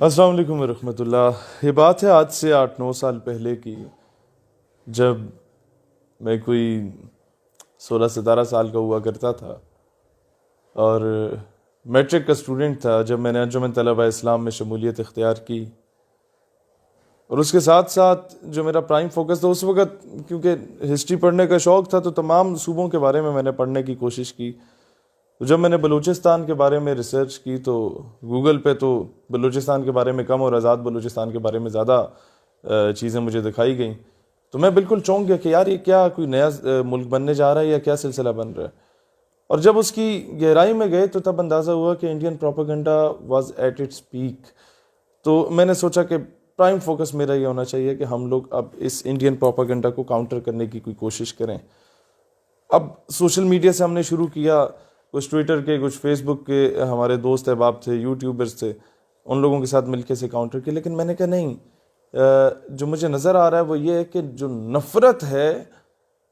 السلام علیکم ورحمۃ اللہ۔ یہ بات ہے آج سے 8-9 سال پہلے کی، جب میں کوئی 16-17 سال کا ہوا کرتا تھا اور میٹرک کا اسٹوڈنٹ تھا، جب میں نے انجمن طلبہ اسلام میں شمولیت اختیار کی۔ اور اس کے ساتھ ساتھ جو میرا پرائم فوکس تھا اس وقت، کیونکہ ہسٹری پڑھنے کا شوق تھا، تو تمام صوبوں کے بارے میں نے پڑھنے کی کوشش کی۔ تو جب میں نے بلوچستان کے بارے میں ریسرچ کی تو گوگل پہ تو بلوچستان کے بارے میں کم اور آزاد بلوچستان کے بارے میں زیادہ چیزیں مجھے دکھائی گئیں۔ تو میں بالکل چونک گیا کہ یار یہ کیا کوئی نیا ملک بننے جا رہا ہے یا کیا سلسلہ بن رہا ہے۔ اور جب اس کی گہرائی میں گئے تو تب اندازہ ہوا کہ Indian propaganda was at its peak. تو میں نے سوچا کہ پرائم فوکس میرا یہ ہونا چاہیے کہ ہم لوگ اب اس انڈین پروپیگنڈا کو کاؤنٹر کرنے کی کوئی کوشش کریں۔ اب سوشل میڈیا سے ہم نے شروع کیا، کچھ ٹویٹر کے، کچھ فیس بک کے ہمارے دوست احباب تھے، یوٹیوبرز تھے، ان لوگوں کے ساتھ مل کے سے کاؤنٹر کی۔ لیکن میں نے کہا نہیں، جو مجھے نظر آ رہا ہے وہ یہ ہے کہ جو نفرت ہے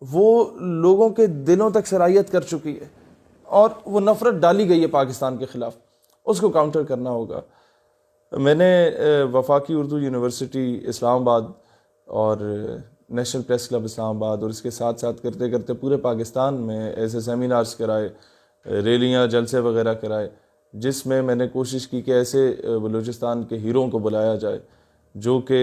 وہ لوگوں کے دلوں تک سرایت کر چکی ہے، اور وہ نفرت ڈالی گئی ہے پاکستان کے خلاف، اس کو کاؤنٹر کرنا ہوگا۔ میں نے وفاقی اردو یونیورسٹی اسلام آباد اور نیشنل پریس کلب اسلام آباد اور اس کے ساتھ ساتھ کرتے کرتے پورے پاکستان میں ایسے سیمینارز کرائے، ریلیاں، جلسے وغیرہ کرائے، جس میں نے کوشش کی کہ ایسے بلوچستان کے ہیروں کو بلایا جائے جو کہ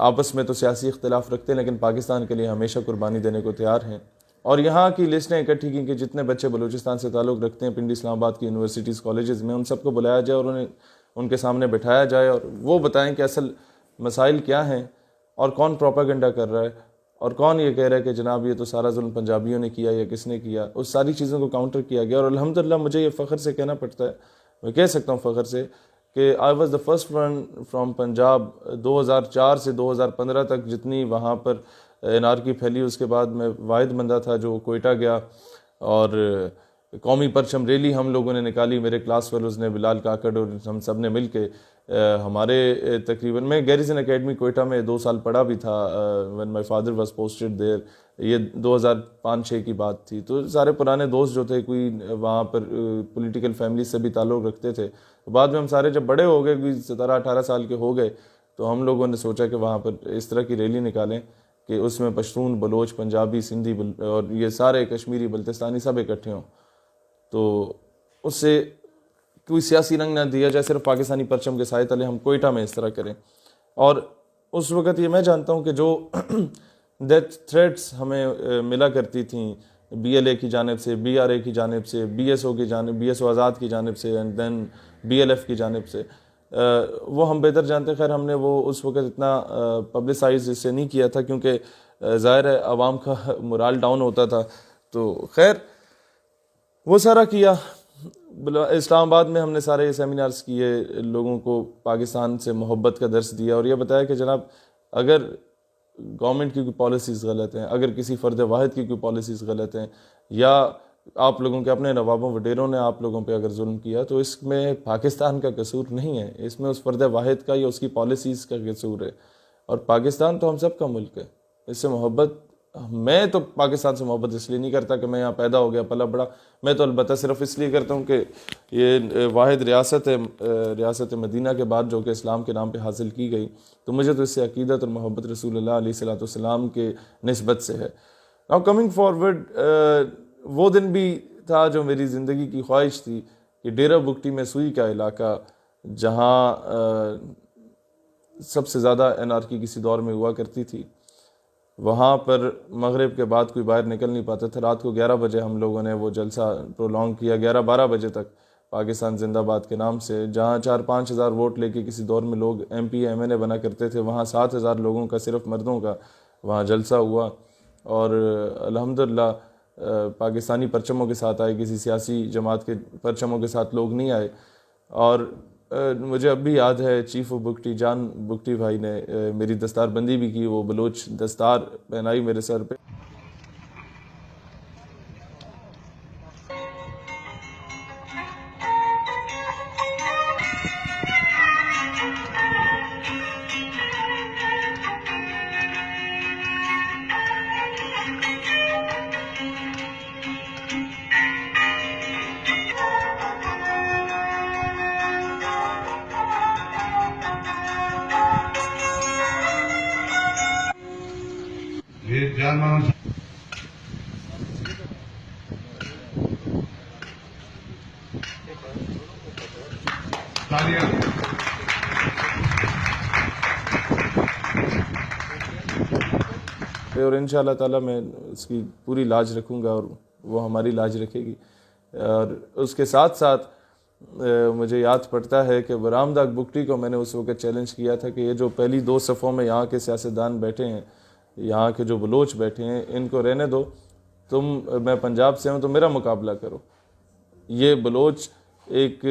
آپس میں تو سیاسی اختلاف رکھتے ہیں لیکن پاکستان کے لیے ہمیشہ قربانی دینے کو تیار ہیں۔ اور یہاں کی لسٹیں اکٹھی کی کہ جتنے بچے بلوچستان سے تعلق رکھتے ہیں پنڈی اسلام آباد کی یونیورسٹیز کالجز میں، ان سب کو بلایا جائے اور انہیں ان کے سامنے بٹھایا جائے اور وہ بتائیں کہ اصل مسائل کیا ہیں اور کون پروپیگنڈا کر رہا ہے اور کون یہ کہہ رہا ہے کہ جناب یہ تو سارا ظلم پنجابیوں نے کیا یا کس نے کیا۔ اس ساری چیزوں کو کاؤنٹر کیا گیا، اور الحمدللہ مجھے یہ فخر سے کہنا پڑتا ہے، میں کہہ سکتا ہوں فخر سے، کہ I was the first one from Punjab. 2004 سے 2015 تک جتنی وہاں پر انارکی پھیلی، اس کے بعد میں واحد بندہ تھا جو کوئٹہ گیا اور قومی پرچم ریلی ہم لوگوں نے نکالی، میرے کلاس فیلوز نے، بلال کاکڑ اور ہم سب نے مل کے ہمارے تقریباً، میں گیریزن اکیڈمی کوئٹہ میں 2 سال پڑھا بھی تھا when my father was posted there، یہ 2005-6 کی بات تھی۔ تو سارے پرانے دوست جو تھے، کوئی وہاں پر پولیٹیکل فیملی سے بھی تعلق رکھتے تھے۔ بعد میں ہم سارے جب بڑے ہو گئے، کوئی 17-18 سال کے ہو گئے، تو ہم لوگوں نے سوچا کہ وہاں پر اس طرح کی ریلی نکالیں کہ اس میں پشتون، بلوچ، پنجابی، سندھی اور یہ سارے کشمیری، بلتستانی سب اکٹھے ہوں، تو اس سے کوئی سیاسی رنگ نہ دیا جائے، صرف پاکستانی پرچم کے سائے تلے ہم کوئٹہ میں اس طرح کریں۔ اور اس وقت یہ میں جانتا ہوں کہ جو ڈیتھ تھریٹس ہمیں ملا کرتی تھیں بی ایل اے کی جانب سے، بی آر اے کی جانب سے، بی ایس او کی جانب، بی ایس او آزاد کی جانب سے، and then B L F کی جانب سے، وہ ہم بہتر جانتے۔ خیر ہم نے وہ اس وقت اتنا پبلسائز اس سے نہیں کیا تھا، کیونکہ ظاہر ہے عوام کا مورال ڈاؤن ہوتا تھا۔ تو خیر وہ سارا کیا۔ اسلام آباد میں ہم نے سارے سیمینارز کیے، لوگوں کو پاکستان سے محبت کا درس دیا اور یہ بتایا کہ جناب اگر گورنمنٹ کی کوئی پالیسیز غلط ہیں، اگر کسی فرد واحد کی کوئی پالیسیز غلط ہیں، یا آپ لوگوں کے اپنے نوابوں وڈیروں نے آپ لوگوں پہ اگر ظلم کیا، تو اس میں پاکستان کا قصور نہیں ہے، اس میں اس فرد واحد کا یا اس کی پالیسیز کا قصور ہے۔ اور پاکستان تو ہم سب کا ملک ہے، اس سے محبت، میں تو پاکستان سے محبت اس لیے نہیں کرتا کہ میں یہاں پیدا ہو گیا پلا بڑا، میں تو البتہ صرف اس لیے کرتا ہوں کہ یہ واحد ریاست ہے، ریاست مدینہ کے بعد جو کہ اسلام کے نام پہ حاصل کی گئی، تو مجھے تو اس سے عقیدت اور محبت رسول اللہ علیہ الصلوۃ والسلام کے نسبت سے ہے۔ ناؤ کمنگ فارورڈ، وہ دن بھی تھا جو میری زندگی کی خواہش تھی کہ ڈیرہ بگٹی میں سوئی کا علاقہ، جہاں سب سے زیادہ انارکی کسی دور میں ہوا کرتی تھی، وہاں پر مغرب کے بعد کوئی باہر نکل نہیں پاتا تھا۔ رات کو 11 بجے ہم لوگوں نے وہ جلسہ پرولونگ کیا، 11-12 بجے تک، پاکستان زندہ باد کے نام سے، جہاں 4-5 ہزار ووٹ لے کے کسی دور میں لوگ ایم پی ایم این اے بنا کرتے تھے، وہاں 7,000 لوگوں کا، صرف مردوں کا وہاں جلسہ ہوا۔ اور الحمدللہ پاکستانی پرچموں کے ساتھ آئے، کسی سیاسی جماعت کے پرچموں کے ساتھ لوگ نہیں آئے۔ اور مجھے اب بھی یاد ہے چیف آف بگٹی جان بگٹی بھائی نے میری دستار بندی بھی کی، وہ بلوچ دستار پہنائی میرے سر پہ۔ Yalman Talia. اور انشاءاللہ تعالیٰ میں اس کی پوری لاج رکھوں گا اور وہ ہماری لاج رکھے گی. اور اس کے ساتھ ساتھ مجھے یاد پڑتا ہے کہ برام داغ بکٹی کو میں نے اس وقت چیلنج کیا تھا کہ یہ جو پہلی 2 صفوں میں یہاں کے سیاستدان بیٹھے ہیں, یہاں کے جو بلوچ بیٹھے ہیں, ان کو رہنے دو, میں پنجاب سے ہوں تو میرا مقابلہ کرو. یہ بلوچ ایک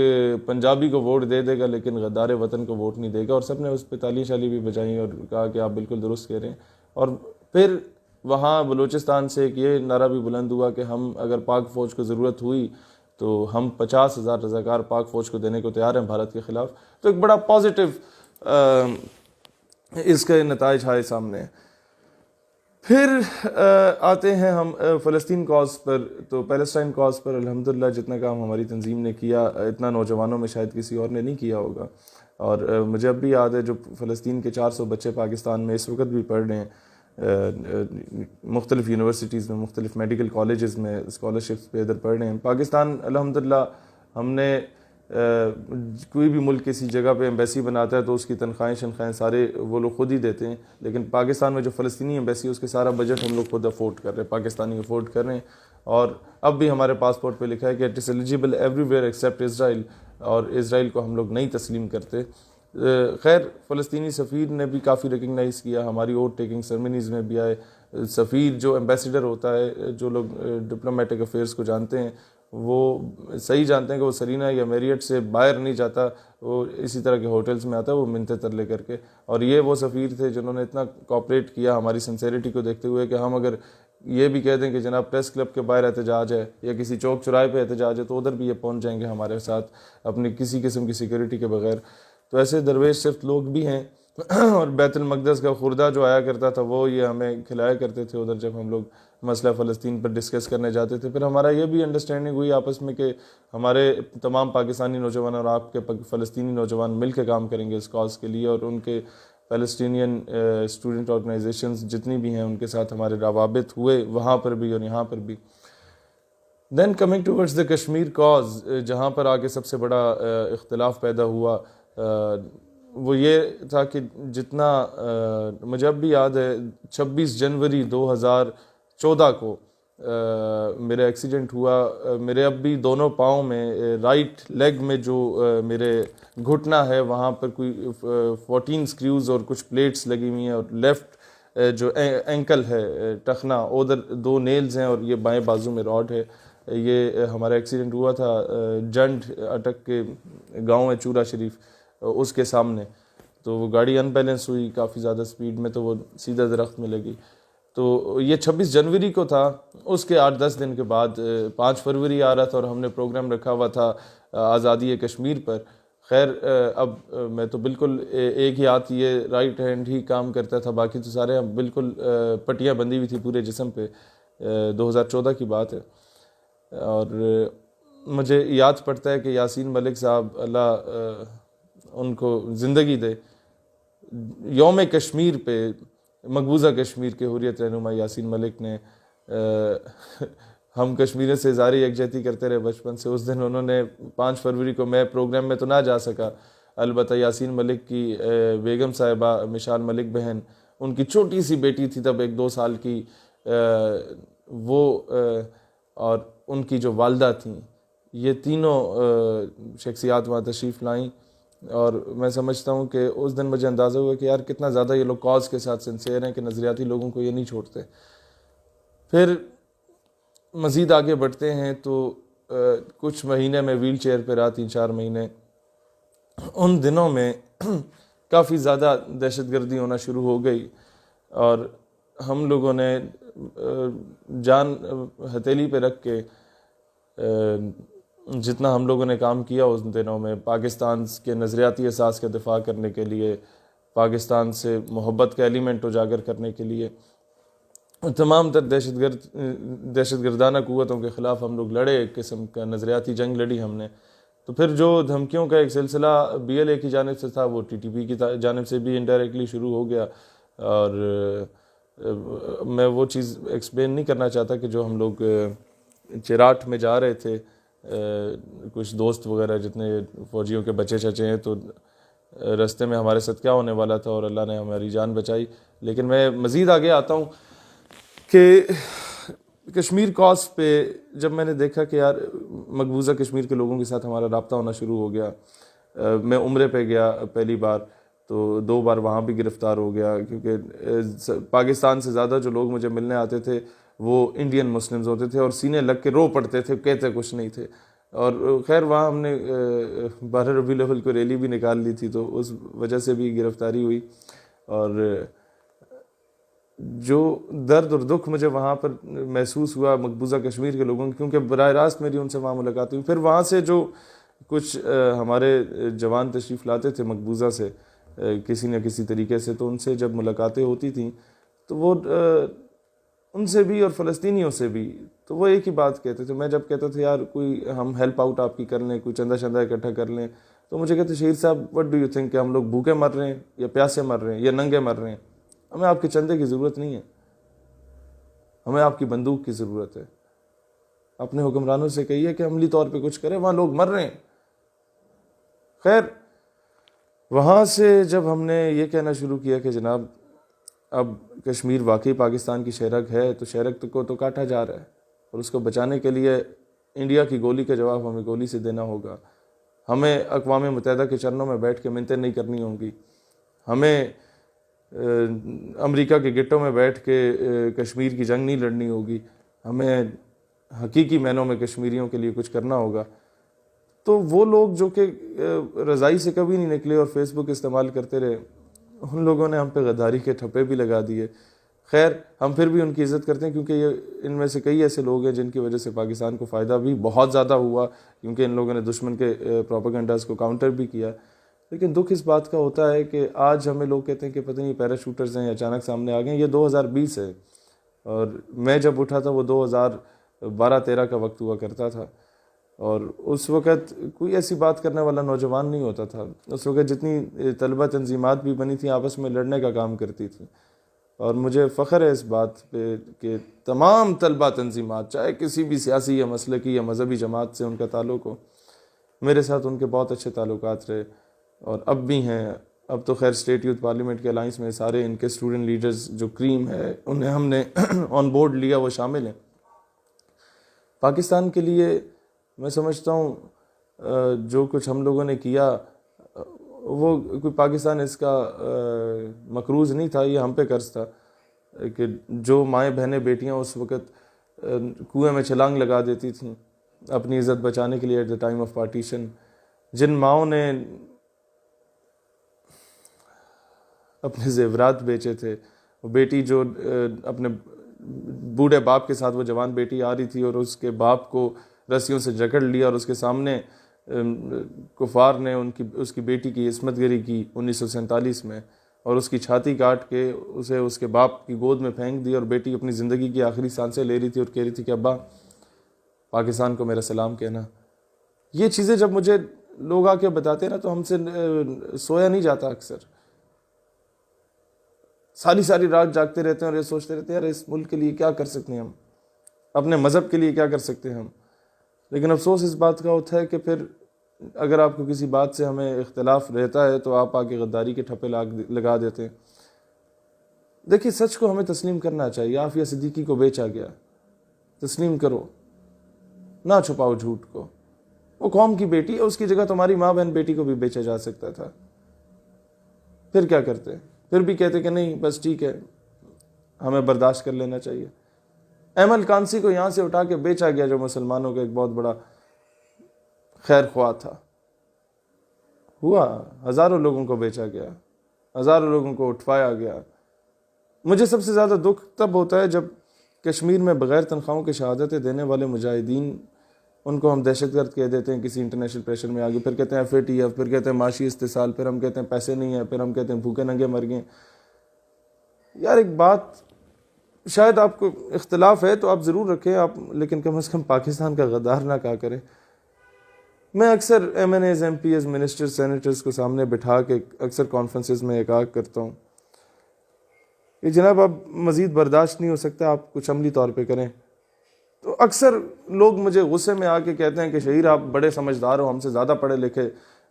پنجابی کو ووٹ دے دے گا لیکن غدار وطن کو ووٹ نہیں دے گا. اور سب نے اس پہ تالی شالی بھی بجائیں اور کہا کہ آپ بالکل درست کہہ رہے ہیں. اور پھر وہاں بلوچستان سے ایک یہ نعرہ بھی بلند ہوا کہ ہم اگر پاک فوج کو ضرورت ہوئی تو ہم 50,000 رضاکار پاک فوج کو دینے کو تیار ہیں بھارت کے خلاف. تو ایک بڑا پازیٹیو اس کے نتائج آئے سامنے. پھر آتے ہیں ہم فلسطین کاز پر. تو پیلسٹائن کاز پر الحمدللہ جتنا کام ہماری تنظیم نے کیا, اتنا نوجوانوں میں شاید کسی اور نے نہیں کیا ہوگا. اور مجھے اب بھی یاد ہے جو فلسطین کے 400 بچے پاکستان میں اس وقت بھی پڑھ رہے ہیں, مختلف یونیورسٹیز میں, مختلف میڈیکل کالجز میں اسکالرشپس پہ ادھر پڑھ رہے ہیں. پاکستان الحمدللہ ہم نے کوئی بھی ملک کسی جگہ پہ ایمبیسی بناتا ہے تو اس کی تنخواہیں سارے وہ لوگ خود ہی دیتے ہیں, لیکن پاکستان میں جو فلسطینی ایمبیسی اس کے سارا بجٹ ہم لوگ خود افورڈ کر رہے ہیں, پاکستانی افورڈ کر رہے ہیں. اور اب بھی ہمارے پاسپورٹ پہ لکھا ہے کہ it is eligible everywhere except Israel, اور اسرائیل کو ہم لوگ نہیں تسلیم کرتے. خیر فلسطینی سفیر نے بھی کافی ریکگنائز کیا, ہماری ووٹ ٹیکنگ سرمنیز میں بھی آئے. سفیر جو ایمبیسیڈر ہوتا ہے, جو لوگ ڈپلومیٹک افیئرس کو جانتے ہیں وہ صحیح جانتے ہیں کہ وہ سرینا یا میریٹ سے باہر نہیں جاتا, وہ اسی طرح کے ہوٹلز میں آتا ہے, وہ منتیں ترلے کر کے. اور یہ وہ سفیر تھے جنہوں نے اتنا کوآپریٹ کیا ہماری سنسیریٹی کو دیکھتے ہوئے کہ ہم اگر یہ بھی کہہ دیں کہ جناب پریس کلب کے باہر احتجاج ہے یا کسی چوک چوراہے پہ احتجاج ہے تو ادھر بھی یہ پہنچ جائیں گے ہمارے ساتھ اپنی کسی قسم کی سیکورٹی کے بغیر. تو ایسے درویش صرف لوگ بھی ہیں. اور بیت المقدس کا خوردہ جو آیا کرتا تھا وہ یہ ہمیں کھلایا کرتے تھے ادھر جب ہم لوگ مسئلہ فلسطین پر ڈسکس کرنے جاتے تھے. پھر ہمارا یہ بھی انڈرسٹینڈنگ ہوئی آپس میں کہ ہمارے تمام پاکستانی نوجوان اور آپ کے فلسطینی نوجوان مل کے کام کریں گے اس کاز کے لیے, اور ان کے پیلسٹینین اسٹوڈنٹ آرگنائزیشنز جتنی بھی ہیں ان کے ساتھ ہمارے روابط ہوئے وہاں پر بھی اور یہاں پر بھی. Then coming towards the Kashmir cause, جہاں پر آگے سب سے بڑا اختلاف پیدا ہوا وہ یہ تھا کہ جتنا مجھے اب بھی یاد ہے 26 جنوری 2014 کو میرا ایکسیڈنٹ ہوا. میرے اب بھی دونوں پاؤں میں رائٹ لیگ میں جو میرے گھٹنا ہے وہاں پر کوئی 14 سکریوز اور کچھ پلیٹس لگی ہوئی ہیں, اور لیفٹ جو اینکل ہے ٹخنا ادھر 2 نیلز ہیں, اور یہ بائیں بازو میں راڈ ہے. یہ ہمارا ایکسیڈنٹ ہوا تھا جنڈ اٹک کے گاؤں ہے چورا شریف, اس کے سامنے. تو وہ گاڑی ان بیلنس ہوئی کافی زیادہ سپیڈ میں, تو وہ سیدھا درخت میں لگی. تو یہ 26 جنوری کو تھا. اس کے 8-10 دن کے بعد 5 فروری آ رہا تھا اور ہم نے پروگرام رکھا ہوا تھا آزادی کشمیر پر. خیر اب میں تو بالکل ایک ہی ہاتھ یہ رائٹ ہینڈ ہی کام کرتا تھا, باقی تو سارے بالکل پٹیاں بندھی ہوئی تھی پورے جسم پہ. 2014 کی بات ہے. اور مجھے یاد پڑتا ہے کہ یاسین ملک صاحب اللہ ان کو زندگی دے, یوم کشمیر پہ مقبوضہ کشمیر کے حریت رہنما یاسین ملک نے ہم کشمیریوں سے اظہار یکجہتی کرتے رہے بچپن سے. اس دن انہوں نے 5 فروری کو میں پروگرام میں تو نہ جا سکا, البتہ یاسین ملک کی بیگم صاحبہ مشال ملک بہن, ان کی چھوٹی سی بیٹی تھی تب 1-2 سال کی, وہ اور ان کی جو والدہ تھیں, یہ تینوں شخصیات وہاں تشریف لائیں. اور میں سمجھتا ہوں کہ اس دن مجھے اندازہ ہوا کہ یار کتنا زیادہ یہ لوگ کاز کے ساتھ سنسیئر ہیں کہ نظریاتی لوگوں کو یہ نہیں چھوڑتے. پھر مزید آگے بڑھتے ہیں تو کچھ مہینے میں ویل چیئر پہ رہا, 3-4 مہینے. ان دنوں میں کافی زیادہ دہشت گردی ہونا شروع ہو گئی, اور ہم لوگوں نے جان ہتھیلی پہ رکھ کے جتنا ہم لوگوں نے کام کیا اس دنوں میں پاکستان کے نظریاتی اساس کا دفاع کرنے کے لیے, پاکستان سے محبت کا ایلیمنٹ اجاگر کرنے کے لیے, تمام تر دہشت گردانہ قوتوں کے خلاف ہم لوگ لڑے, ایک قسم کا نظریاتی جنگ لڑی ہم نے. تو پھر جو دھمکیوں کا ایک سلسلہ BLA کی جانب سے تھا وہ TTP کی جانب سے بھی انڈائریکٹلی شروع ہو گیا, اور میں وہ چیز ایکسپلین نہیں کرنا چاہتا کہ جو ہم لوگ چراٹ میں جا رہے تھے، کچھ دوست وغیرہ جتنے فوجیوں کے بچے چچے ہیں، تو رستے میں ہمارے ساتھ کیا ہونے والا تھا، اور اللہ نے ہماری جان بچائی. لیکن میں مزید آگے آتا ہوں کہ کشمیر کاز پہ جب میں نے دیکھا کہ یار مقبوضہ کشمیر کے لوگوں کے ساتھ ہمارا رابطہ ہونا شروع ہو گیا. میں عمرے پہ گیا پہلی بار، تو 2 بار وہاں بھی گرفتار ہو گیا، کیونکہ پاکستان سے زیادہ جو لوگ مجھے ملنے آتے تھے وہ انڈین مسلمز ہوتے تھے، اور سینے لگ کے رو پڑتے تھے، کہتے کچھ نہیں تھے. اور خیر وہاں ہم نے 12 ربیع الاول کو ریلی بھی نکال لی تھی، تو اس وجہ سے بھی گرفتاری ہوئی. اور جو درد اور دکھ مجھے وہاں پر محسوس ہوا مقبوضہ کشمیر کے لوگوں کی، کیونکہ براہ راست میری ان سے وہاں ملاقات ہوئی. پھر وہاں سے جو کچھ ہمارے جوان تشریف لاتے تھے مقبوضہ سے کسی نہ کسی طریقے سے، تو ان سے جب ملاقاتیں ہوتی تھیں تو وہ ان سے بھی اور فلسطینیوں سے بھی تو وہ ایک ہی بات کہتے تھے. میں جب کہتا تھا یار کوئی ہم ہیلپ آؤٹ آپ کی کر لیں، کوئی چندہ شندہ اکٹھا کر لیں، تو مجھے کہتے شہید صاحب وٹ ڈو یو تھنک کہ ہم لوگ بھوکے مر رہے ہیں یا پیاسے مر رہے ہیں یا ننگے مر رہے ہیں؟ ہمیں آپ کے چندے کی ضرورت نہیں ہے، ہمیں آپ کی بندوق کی ضرورت ہے. اپنے حکمرانوں سے کہیے کہ عملی طور پہ کچھ کریں، وہاں لوگ مر رہے ہیں. خیر وہاں سے جب ہم نے یہ کہنا شروع کیا کہ جناب اب کشمیر واقعی پاکستان کی شہرگ ہے، تو شہرگ کو تو کاٹا جا رہا ہے، اور اس کو بچانے کے لیے انڈیا کی گولی کا جواب ہمیں گولی سے دینا ہوگا. ہمیں اقوام متحدہ کے چرنوں میں بیٹھ کے منتیں نہیں کرنی ہوں گی، ہمیں امریکہ کے گٹوں میں بیٹھ کے کشمیر کی جنگ نہیں لڑنی ہوگی، ہمیں حقیقی معنوں میں کشمیریوں کے لیے کچھ کرنا ہوگا. تو وہ لوگ جو کہ رضائی سے کبھی نہیں نکلے اور فیس بک استعمال کرتے رہے، ان لوگوں نے ہم پہ غداری کے ٹھپے بھی لگا دیے. خیر ہم پھر بھی ان کی عزت کرتے ہیں، کیونکہ یہ ان میں سے کئی ایسے لوگ ہیں جن کی وجہ سے پاکستان کو فائدہ بھی بہت زیادہ ہوا، کیونکہ ان لوگوں نے دشمن کے پروپیگنڈاز کو کاؤنٹر بھی کیا. لیکن دکھ اس بات کا ہوتا ہے کہ آج ہمیں لوگ کہتے ہیں کہ پتہ نہیں پیراشوٹرز ہیں اچانک سامنے آ گئے ہیں. یہ 2020 ہے، اور میں جب اٹھا تھا وہ 2012-13 کا وقت ہوا کرتا تھا، اور اس وقت کوئی ایسی بات کرنے والا نوجوان نہیں ہوتا تھا. اس وقت جتنی طلبہ تنظیمات بھی بنی تھیں آپس میں لڑنے کا کام کرتی تھیں، اور مجھے فخر ہے اس بات پہ کہ تمام طلبہ تنظیمات چاہے کسی بھی سیاسی یا مسلکی یا مذہبی جماعت سے ان کا تعلق ہو، میرے ساتھ ان کے بہت اچھے تعلقات رہے اور اب بھی ہیں. اب تو خیر اسٹیٹ یوتھ پارلیمنٹ کے الائنس میں سارے ان کے اسٹوڈنٹ لیڈرز جو کریم ہے انہیں ہم نے آن بورڈ لیا، وہ شامل ہیں. پاکستان کے لیے میں سمجھتا ہوں جو کچھ ہم لوگوں نے کیا وہ کوئی پاکستان اس کا مقروض نہیں تھا، یہ ہم پہ قرض تھا کہ جو مائیں بہنیں بیٹیاں اس وقت کنویں میں چھلانگ لگا دیتی تھیں اپنی عزت بچانے کے لیے at the time of partition, جن ماؤں نے اپنے زیورات بیچے تھے، وہ بیٹی جو اپنے بوڑھے باپ کے ساتھ وہ جوان بیٹی آ رہی تھی اور اس کے باپ کو رسیوں سے جکڑ لیا اور اس کے سامنے کفار نے اس کی بیٹی کی عصمت گری کی 1947 میں، اور اس کی چھاتی کاٹ کے اسے اس کے باپ کی گود میں پھینک دی، اور بیٹی اپنی زندگی کی آخری سانسیں لے رہی تھی اور کہہ رہی تھی کہ ابا پاکستان کو میرا سلام کہنا. یہ چیزیں جب مجھے لوگ آ کے بتاتے ہیں نا تو ہم سے سویا نہیں جاتا. اکثر ساری رات جاگتے رہتے ہیں اور یہ سوچتے رہتے ہیں یار اس ملک کے لیے کیا کر سکتے ہیں ہم، اپنے مذہب کے لیے کیا کر سکتے ہیں ہم. لیکن افسوس اس بات کا ہوتا ہے کہ پھر اگر آپ کو کسی بات سے ہمیں اختلاف رہتا ہے تو آپ آگے غداری کے ٹھپے لگا دیتے ہیں. دیکھیے سچ کو ہمیں تسلیم کرنا چاہیے. عافیہ صدیقی کو بیچا گیا، تسلیم کرو، نہ چھپاؤ جھوٹ کو. وہ قوم کی بیٹی ہے، اس کی جگہ تمہاری ماں بہن بیٹی کو بھی بیچا جا سکتا تھا. پھر کیا کرتے؟ پھر بھی کہتے کہ نہیں بس ٹھیک ہے ہمیں برداشت کر لینا چاہیے. احمد کانسی کو یہاں سے اٹھا کے بیچا گیا جو مسلمانوں کا ایک بہت بڑا خیر خواہ تھا. ہوا ہزاروں لوگوں کو بیچا گیا، ہزاروں لوگوں کو اٹھوایا گیا. مجھے سب سے زیادہ دکھ تب ہوتا ہے جب کشمیر میں بغیر تنخواہوں کے شہادتیں دینے والے مجاہدین، ان کو ہم دہشت گرد کہہ دیتے ہیں کسی انٹرنیشنل پریشر میں آگے، پھر کہتے ہیں FATF، پھر کہتے ہیں معاشی استحصال، پھر ہم کہتے ہیں پیسے نہیں ہیں، پھر ہم کہتے ہیں بھوکے ننگے مر گئے. یار ایک بات، شاید آپ کو اختلاف ہے تو آپ ضرور رکھیں آپ، لیکن کم از کم پاکستان کا غدار نہ کہا کریں. میں اکثر MNAs MPs منسٹر سینیٹرز کو سامنے بٹھا کے اکثر کانفرنسز میں ایک کرتا ہوں کہ جناب اب مزید برداشت نہیں ہو سکتا، آپ کچھ عملی طور پہ کریں. تو اکثر لوگ مجھے غصے میں آ کے کہتے ہیں کہ شہیر آپ بڑے سمجھدار ہو، ہم سے زیادہ پڑھے لکھے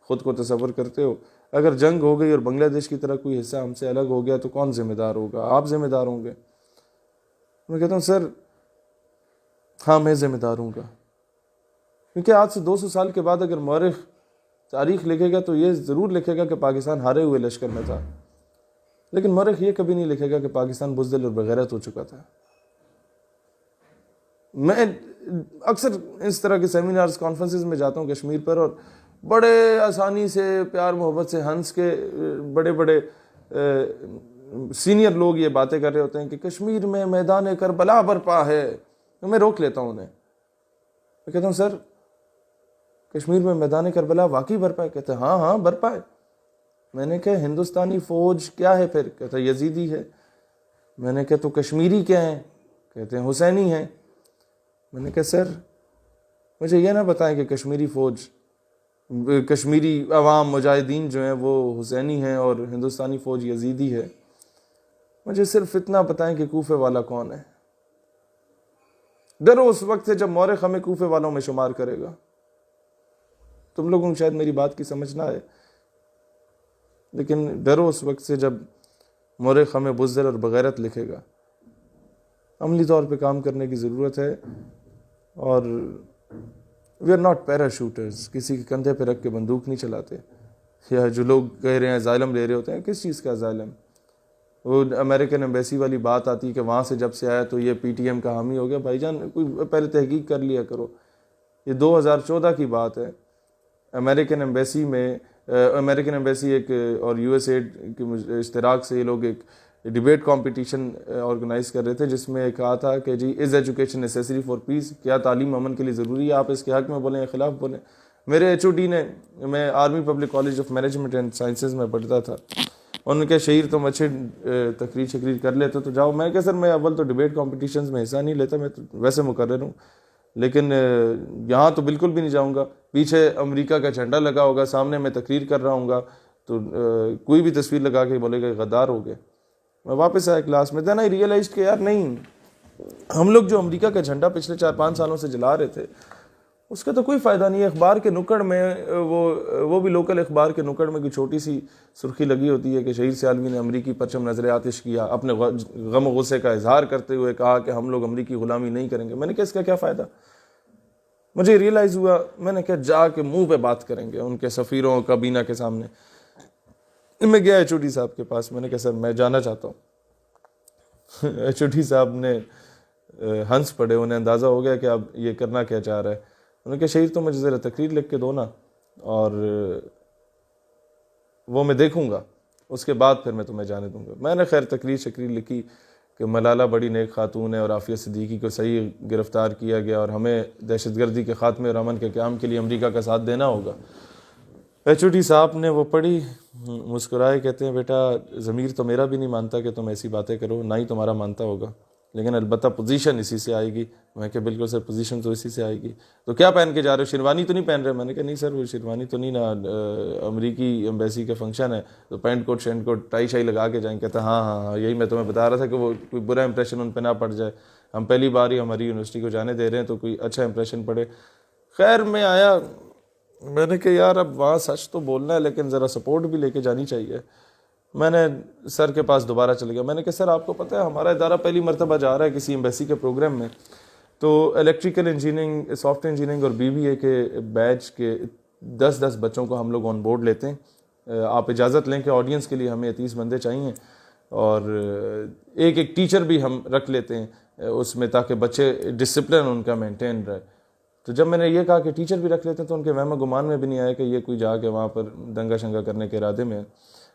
خود کو تصور کرتے ہو، اگر جنگ ہو گئی اور بنگلہ دیش کی طرح کوئی حصہ ہم سے الگ ہو گیا تو کون ذمہ دار ہوگا؟ آپ ذمہ دار ہوں گے. میں کہتا ہوں سر ہاں میں ذمہ دار ہوں گا، کیونکہ آج سے 200 سال کے بعد اگر مورخ تاریخ لکھے گا تو یہ ضرور لکھے گا کہ پاکستان ہارے ہوئے لشکر میں تھا، لیکن مورخ یہ کبھی نہیں لکھے گا کہ پاکستان بزدل اور بغیرت ہو چکا تھا. میں اکثر اس طرح کے سیمینارز کانفرنسز میں جاتا ہوں کشمیر پر، اور بڑے آسانی سے پیار محبت سے ہنس کے بڑے بڑے سینئر لوگ یہ باتیں کر رہے ہوتے ہیں کہ کشمیر میں میدان کربلا برپا ہے. تو میں روک لیتا ہوں انہیں، میں کہتا ہوں سر کشمیر میں میدان کربلا واقعی برپا ہے؟ کہتے ہیں ہاں ہاں برپا ہے. میں نے کہا ہندوستانی فوج کیا ہے پھر؟ کہتا ہے یزیدی ہے. میں نے کہا تو کشمیری کیا ہیں؟ کہتے ہیں حسینی ہیں. میں نے کہا سر مجھے یہ نہ بتائیں کہ کشمیری فوج، کشمیری عوام مجاہدین جو ہیں وہ حسینی ہیں اور ہندوستانی فوج یزیدی ہے. مجھے صرف اتنا بتائیں کہ کوفے والا کون ہے. ڈرو اس وقت سے جب مورخ ہمیں کوفے والوں میں شمار کرے گا. تم لوگوں کو شاید میری بات کی سمجھ نہ آئے، لیکن ڈرو اس وقت سے جب مورخ ہمیں بزدل اور بغیرت لکھے گا. عملی طور پہ کام کرنے کی ضرورت ہے، اور وی آر ناٹ پیراشوٹرز، کسی کے کندھے پہ رکھ کے بندوق نہیں چلاتے. یا جو لوگ کہہ رہے ہیں ظالم لے رہے ہوتے ہیں، کس چیز کا ظالم؟ وہ امریکن ایمبیسی والی بات آتی ہے کہ وہاں سے جب سے آیا تو یہ پی ٹی ایم کا حامی ہو گیا. بھائی جان کوئی پہلے تحقیق کر لیا کرو. یہ 2014 کی بات ہے. امریکن ایمبیسی ایک اور یو ایس ایڈ کے اشتراک سے یہ لوگ ایک ڈیبیٹ کمپٹیشن آرگنائز کر رہے تھے، جس میں کہا تھا کہ جی از ایجوکیشن نیسیسری فار پیس، کیا تعلیم امن کے لیے ضروری ہے؟ آپ اس کے حق میں بولیں یا خلاف بولیں. میرے ایچ او ڈی نے، میں army public college of management and sciences میں پڑھتا تھا، انہوں نے کہا شہیر تم اچھے تقریر کر لیتے تو جاؤ. میں کہا سر میں اول تو ڈیبیٹ کمپٹیشنز میں حصہ نہیں لیتا، میں تو ویسے مقرر ہوں، لیکن یہاں تو بالکل بھی نہیں جاؤں گا. پیچھے امریکہ کا جھنڈا لگا ہوگا، سامنے میں تقریر کر رہا ہوں گا تو کوئی بھی تصویر لگا کے بولے گا غدار ہو گئے. میں واپس آیا کلاس میں، دین آئی ریئلائزڈ کہ یار نہیں، ہم لوگ جو امریکہ کا جھنڈا پچھلے 4-5 سالوں سے جلا رہے تھے اس کا تو کوئی فائدہ نہیں ہے. اخبار کے نکڑ میں وہ بھی لوکل اخبار کے نکڑ میں کوئی چھوٹی سی سرخی لگی ہوتی ہے کہ شہیر سیالوی نے امریکی پرچم نظر آتش کیا، اپنے غم و غصے کا اظہار کرتے ہوئے کہا کہ ہم لوگ امریکی غلامی نہیں کریں گے. میں نے کہا اس کا کیا فائدہ؟ مجھے ریئلائز ہوا، میں نے کہا جا کے منہ پہ بات کریں گے ان کے سفیروں کابینہ کے سامنے. میں گیا ایچ او ڈی صاحب کے پاس، میں نے کہا سر میں جانا چاہتا ہوں. ایچ او ڈی صاحب نے ہنس پڑے، انہیں اندازہ ہو گیا کہ اب یہ کرنا کیا چاہ رہا ہے. انہوں نے کہا شہیر تو مجھے ذرا تقریر لکھ کے دو نا، اور وہ میں دیکھوں گا، اس کے بعد پھر میں تمہیں جانے دوں گا. میں نے خیر تقریر لکھی کہ ملالہ بڑی نیک خاتون ہے اور عافیہ صدیقی کو صحیح گرفتار کیا گیا اور ہمیں دہشت گردی کے خاتمے اور امن کے قیام کے لیے امریکہ کا ساتھ دینا ہوگا. ایچ او ڈی صاحب نے وہ پڑھی، مسکرائے، کہتے ہیں بیٹا ضمیر تو میرا بھی نہیں مانتا کہ تم ایسی باتیں کرو، نہ ہی تمہارا مانتا ہوگا، لیکن البتہ پوزیشن اسی سے آئے گی. میں کہ بالکل سر پوزیشن تو اسی سے آئے گی. تو کیا پہن کے جا رہے ہو؟ شیروانی تو نہیں پہن رہے؟ میں نے کہا نہیں سر وہ شیروانی تو نہیں نا، امریکی ایمبیسی کا فنکشن ہے تو پینٹ کوٹ شینٹ کوٹ ٹائی شائی لگا کے جائیں. کہتا ہاں یہی میں تمہیں بتا رہا تھا کہ وہ کوئی برا امپریشن ان پہ نہ پڑ جائے، ہم پہلی بار ہی ہماری یونیورسٹی کو جانے دے رہے ہیں تو کوئی اچھا امپریشن پڑے. خیر میں آیا، میں نے کہا یار اب وہاں سچ تو بولنا ہے لیکن ذرا سپورٹ بھی لے کے جانی چاہیے. میں نے سر کے پاس دوبارہ چلے گیا. میں نے کہا سر آپ کو پتہ ہے ہمارا ادارہ پہلی مرتبہ جا رہا ہے کسی ایمبیسی کے پروگرام میں، تو الیکٹریکل انجینئرنگ، سافٹ انجینئرنگ اور BBA کے بیچ کے 10 بچوں کو ہم لوگ آن بورڈ لیتے ہیں. آپ اجازت لیں کہ آڈینس کے لیے ہمیں 30 بندے چاہیے، اور ایک ٹیچر بھی ہم رکھ لیتے ہیں اس میں تاکہ بچے ڈسپلن ان کا مینٹین رہے. تو جب میں نے یہ کہا کہ ٹیچر بھی رکھ لیتے ہیں تو ان کے وہم گمان میں بھی نہیں آیا کہ یہ کوئی جا کے وہاں پر دنگا شنگا کرنے کے ارادے میں ہے.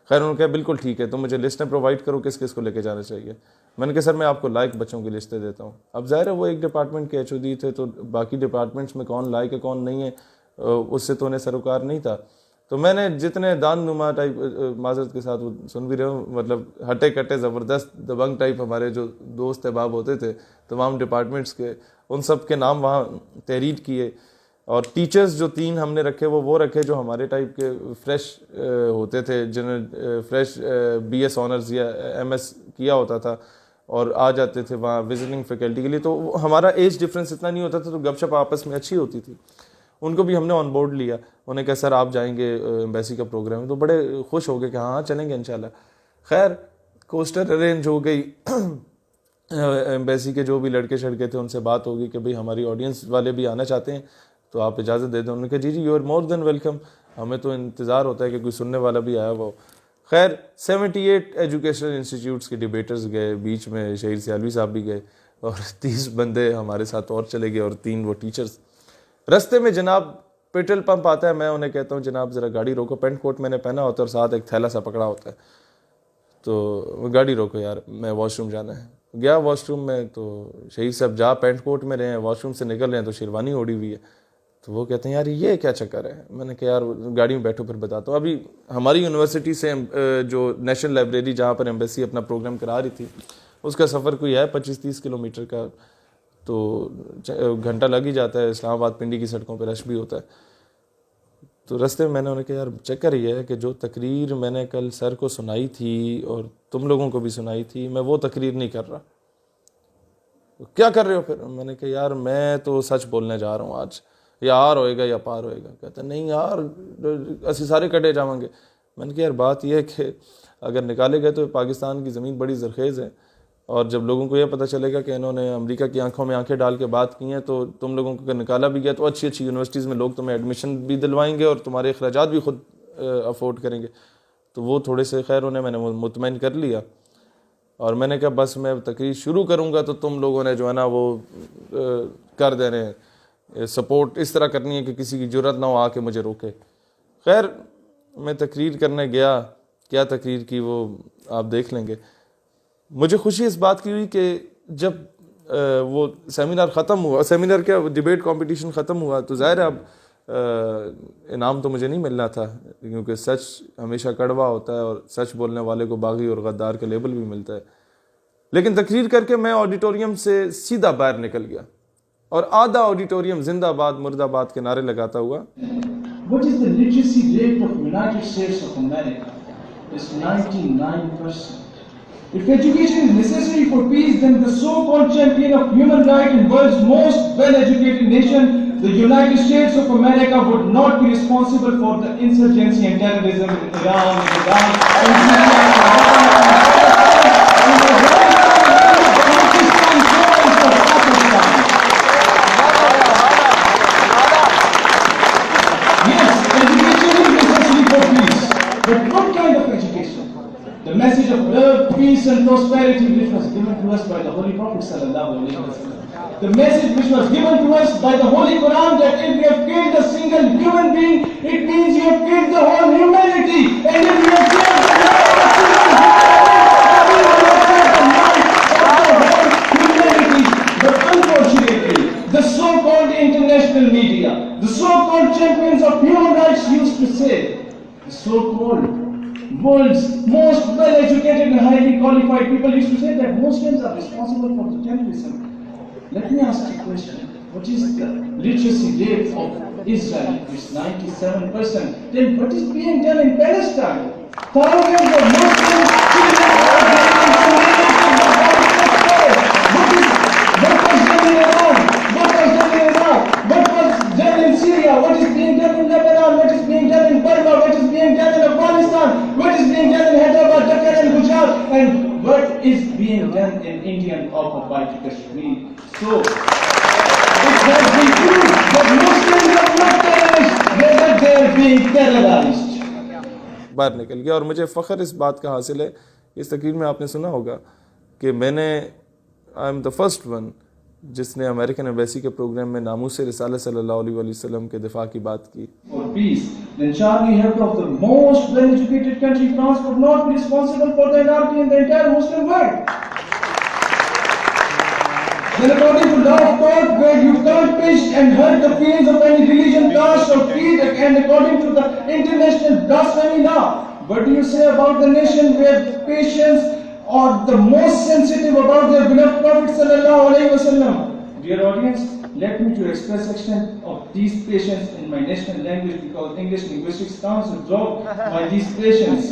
خیر انہوں نے کہا بالکل ٹھیک ہے، تو مجھے لسٹیں پرووائڈ کرو کس کس کو لے کے جانا چاہیے. میں نے کہا سر میں آپ کو لائق بچوں کی لسٹیں دیتا ہوں. اب ظاہر ہے وہ ایک ڈپارٹمنٹ کے ایچ او ڈی تھے تو باقی ڈپارٹمنٹس میں کون لائق ہے کون نہیں ہے اس سے تو انہیں سروکار نہیں تھا. تو میں نے جتنے دان نما ٹائپ، معذرت کے ساتھ وہ سن بھی رہے ہوں، مطلب ہٹے کٹے زبردست دبنگ ٹائپ ہمارے جو دوست احباب ہوتے تھے تمام ڈپارٹمنٹس کے، ان سب کے نام وہاں تحریر کیے. اور ٹیچرز جو 3 ہم نے رکھے وہ رکھے جو ہمارے ٹائپ کے فریش ہوتے تھے، جنہیں فریش بی ایس آنرز یا ایم ایس کیا ہوتا تھا اور آ جاتے تھے وہاں وزٹنگ فیکلٹی کے لیے، تو ہمارا ایج ڈفرینس اتنا نہیں ہوتا تھا، تو گپ شپ آپس میں اچھی ہوتی تھی. ان کو بھی ہم نے آن بورڈ لیا. انہیں کہا سر آپ جائیں گے ایمبیسی کا پروگرام، تو بڑے خوش ہو گئے کہ ہاں چلیں گے انشاءاللہ. خیر کوسٹر ارینج ہو گئی، ایمبیسی کے جو بھی لڑکے شڑکے تھے ان سے بات ہوگی کہ بھئی ہماری آڈینس والے بھی آنا چاہتے ہیں تو آپ اجازت دے دیں. انہوں نے کہا جی you are more than welcome, ہمیں تو انتظار ہوتا ہے کہ کوئی سننے والا بھی آیا ہوا ہو. خیر 78 ایجوکیشنل انسٹیٹیوٹس کے ڈیبیٹرز گئے، بیچ میں شہیر سیالوی صاحب بھی گئے اور 30 بندے ہمارے ساتھ اور چلے گئے اور 3 وہ ٹیچرز. رستے میں جناب پیٹرول پمپ آتا ہے، میں انہیں کہتا ہوں جناب ذرا گاڑی روکو، پینٹ کوٹ میں نے پہنا ہوتا ہے اور ساتھ ایک تھیلا سا پکڑا ہوتا ہے، تو گاڑی روکو یار میں واش روم جانا ہے. گیا واش روم میں، تو شہید صاحب جا پینٹ کوٹ میں رہے ہیں، واش روم سے نکل رہے ہیں تو شیروانی اوڑی ہوئی ہے. تو وہ کہتے ہیں یار یہ کیا چکر ہے. میں نے کہا یار گاڑی میں بیٹھو پھر بتاتا ہوں. ابھی ہماری یونیورسٹی سے جو نیشنل لائبریری جہاں پر ایمبیسی اپنا پروگرام کرا رہی تھی اس کا سفر کوئی ہے 25-30 کلومیٹر کا، تو گھنٹہ لگ ہی جاتا ہے. اسلام آباد پنڈی کی سڑکوں پہ رش بھی ہوتا ہے. تو رستے میں نے انہیں کہا یار چکر یہ ہے کہ جو تقریر میں نے کل سر کو سنائی تھی اور تم لوگوں کو بھی سنائی تھی، میں وہ تقریر نہیں کر رہا. کیا کر رہے ہو پھر؟ میں نے کہا یار میں تو سچ بولنے جا رہا ہوں آج، یا آر ہوئے گا یا پار ہوئے گا. کہتا نہیں یار اسی سارے کٹے جاؤں گے. میں نے کہا یار بات یہ ہے کہ اگر نکالے گئے تو پاکستان کی زمین بڑی زرخیز ہے، اور جب لوگوں کو یہ پتہ چلے گا کہ انہوں نے امریکہ کی آنکھوں میں آنکھیں ڈال کے بات کی ہیں، تو تم لوگوں کو اگر نکالا بھی گیا تو اچھی اچھی یونیورسٹیز میں لوگ تمہیں ایڈمیشن بھی دلوائیں گے اور تمہارے اخراجات بھی خود افورڈ کریں گے. تو وہ تھوڑے سے خیر انہیں میں نے مطمئن کر لیا، اور میں نے کہا بس میں تقریر شروع کروں گا تو تم لوگوں نے جو ہے نا وہ کر دینے سپورٹ اس طرح کرنی ہے کہ کسی کی جرت نہ ہو آ کے مجھے روکے. خیر میں تقریر کرنے گیا، کیا تقریر کی وہ آپ دیکھ لیں گے. مجھے خوشی اس بات کی ہوئی کہ جب وہ سیمینار ختم ہوا، سیمینار کیا ڈیبیٹ کمپٹیشن ختم ہوا، تو ظاہر ہے اب انعام تو مجھے نہیں ملنا تھا کیونکہ سچ ہمیشہ کڑوا ہوتا ہے اور سچ بولنے والے کو باغی اور غدار کا لیبل بھی ملتا ہے. لیکن تقریر کر کے میں آڈیٹوریم سے سیدھا باہر نکل گیا اور آدھا آڈیٹوریم زندہ آباد مرد آباد کے نعرے لگاتا ہوا. What is the literacy rate of United States of America? It's 99%. If education is necessary for peace, then the so-called champion of human rights and world's most well-educated nation, the United States of America, would not be responsible for the insurgency and terrorism in Iran, in Iraq, in Syria, in the message of love, peace and prosperity which was given to us by the Holy Prophet sallallahu alaihi wasallam. The message which was given to us by the Holy Quran, that if you have killed a single human being, it means you have killed the whole humanity. And if you have killed the whole humanity, but unfortunately, the so-called international media, the so-called champions of human rights used to say, the so-called world's most well-educated and highly qualified people used to say that Muslims are responsible for the terrorism. Let me ask you a question. What is the literacy rate of Israel? It's 97%. Then what is being done in Palestine? Thousands of Muslims what was done in Iran? What was done in Iraq? What was done in Syria? What is being done in Lebanon? What is being done in Burma? What is being done in Afghanistan? What is being done in Hyderabad, Dhaka and Gujarat? And what is being done in Indian occupied Kashmir? So, it has been proved that Muslims are not terrorists, rather they are being terrorized. باہر نکل گیا. اور مجھے فخر اس بات کا حاصل ہے، اس تقریر میں آپ نے سنا ہوگا کہ میں نے I am the first one جس نے امریکن ایمبیسی کے پروگرام میں ناموس رسالت صلی اللہ علیہ وسلم کے دفاع کی بات کی. For peace, then Charlie Hebdo of the most well-educated country, France, would not be responsible for the anarchy in the entire Muslim world. Then according to law of court, where you can't pinch and hurt the feelings of any religion, caste or creed, and according to the international blasphemy law, what do you say about the nation where patients are the most sensitive about their beloved Prophet sallallahu alaihi wasallam? Dear audience, Let me to express extent of these patients in my national language because English linguistics counts to drop by these patients.